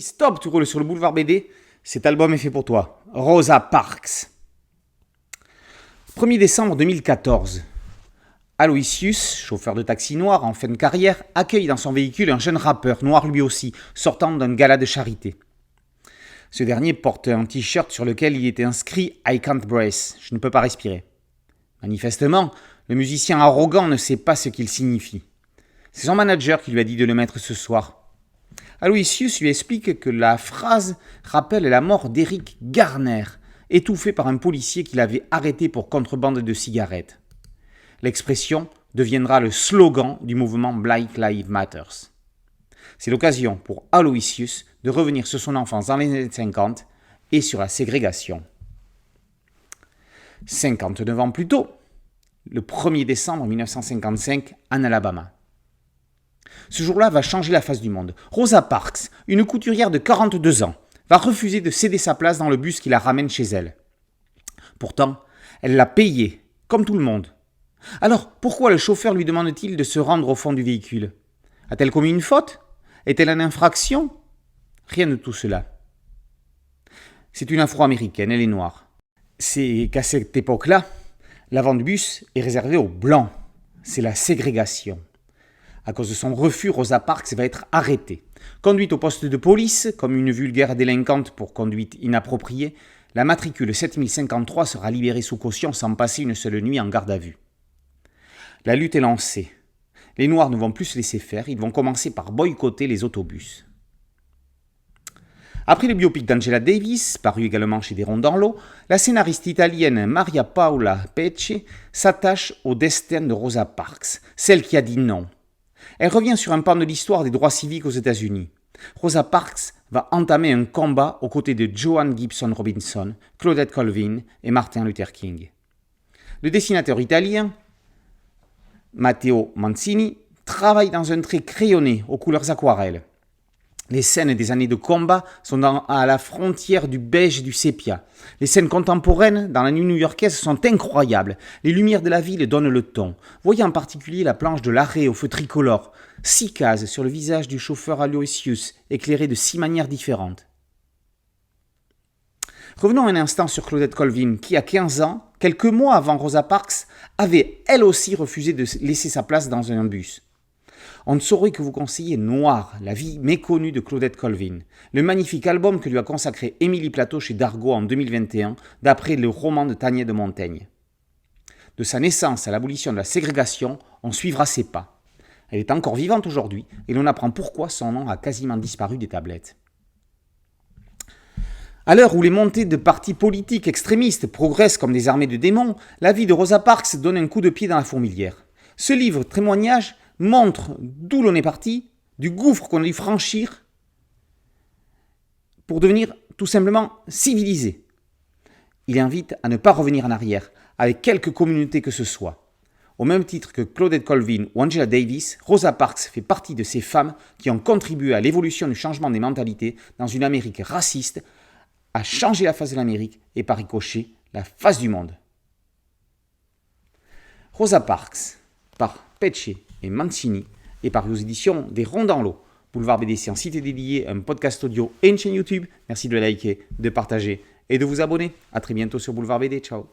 Hey, stop, tu roules sur le boulevard BD. Cet album est fait pour toi. Rosa Parks. 1er décembre 2014. Aloysius, chauffeur de taxi noir en fin de carrière, accueille dans son véhicule un jeune rappeur, noir lui aussi, sortant d'un gala de charité. Ce dernier porte un t-shirt sur lequel il était inscrit « I can't breathe », je ne peux pas respirer. Manifestement, le musicien arrogant ne sait pas ce qu'il signifie. C'est son manager qui lui a dit de le mettre ce soir. Aloysius lui explique que la phrase rappelle la mort d'Eric Garner, étouffé par un policier qui l'avait arrêté pour contrebande de cigarettes. L'expression deviendra le slogan du mouvement Black Lives Matter. C'est l'occasion pour Aloysius de revenir sur son enfance dans les années 50 et sur la ségrégation. 59 ans plus tôt, le 1er décembre 1955, en Alabama. Ce jour-là va changer la face du monde. Rosa Parks, une couturière de 42 ans, va refuser de céder sa place dans le bus qui la ramène chez elle. Pourtant, elle l'a payé, comme tout le monde. Alors, pourquoi le chauffeur lui demande-t-il de se rendre au fond du véhicule ? A-t-elle commis une faute ? Est-elle en infraction ? Rien de tout cela. C'est une afro-américaine, elle est noire. C'est qu'à cette époque-là, l'avant du bus est réservé aux blancs. C'est la ségrégation. À cause de son refus, Rosa Parks va être arrêtée. Conduite au poste de police comme une vulgaire délinquante pour conduite inappropriée, la matricule 7053 sera libérée sous caution sans passer une seule nuit en garde à vue. La lutte est lancée. Les Noirs ne vont plus se laisser faire, ils vont commencer par boycotter les autobus. Après le biopic d'Angela Davis, paru également chez Desronds dans l'eau, la scénariste italienne Maria Paola Pecce s'attache au destin de Rosa Parks, celle qui a dit non. Elle revient sur un pan de l'histoire des droits civiques aux États-Unis. Rosa Parks va entamer un combat aux côtés de Joan Gibson Robinson, Claudette Colvin et Martin Luther King. Le dessinateur italien Matteo Mancini travaille dans un trait crayonné aux couleurs aquarelles. Les scènes des années de combat sont à la frontière du beige et du sépia. Les scènes contemporaines dans la nuit new-yorkaise sont incroyables. Les lumières de la ville donnent le ton. Voyez en particulier la planche de l'arrêt au feu tricolore. 6 cases sur le visage du chauffeur Aloysius, éclairé de 6 manières différentes. Revenons un instant sur Claudette Colvin, qui à 15 ans, quelques mois avant Rosa Parks, avait elle aussi refusé de laisser sa place dans un bus. On ne saurait que vous conseiller Noir, la vie méconnue de Claudette Colvin, le magnifique album que lui a consacré Émilie Plateau chez Dargaud en 2021, d'après le roman de Tania de Montaigne. De sa naissance à l'abolition de la ségrégation, on suivra ses pas. Elle est encore vivante aujourd'hui et l'on apprend pourquoi son nom a quasiment disparu des tablettes. À l'heure où les montées de partis politiques extrémistes progressent comme des armées de démons, la vie de Rosa Parks donne un coup de pied dans la fourmilière. Ce livre témoignage montre d'où l'on est parti, du gouffre qu'on a dû franchir pour devenir tout simplement civilisé. Il invite à ne pas revenir en arrière, avec quelque communauté que ce soit. Au même titre que Claudette Colvin ou Angela Davis, Rosa Parks fait partie de ces femmes qui ont contribué à l'évolution du changement des mentalités dans une Amérique raciste, à changer la face de l'Amérique et par ricochet la face du monde. Rosa Parks, par Pecce et Mancini, est paru aux éditions Desronds dans l'eau. Boulevard BD, c'est un site dédié, un podcast audio et une chaîne YouTube. Merci de liker, de partager et de vous abonner. A très bientôt sur Boulevard BD. Ciao.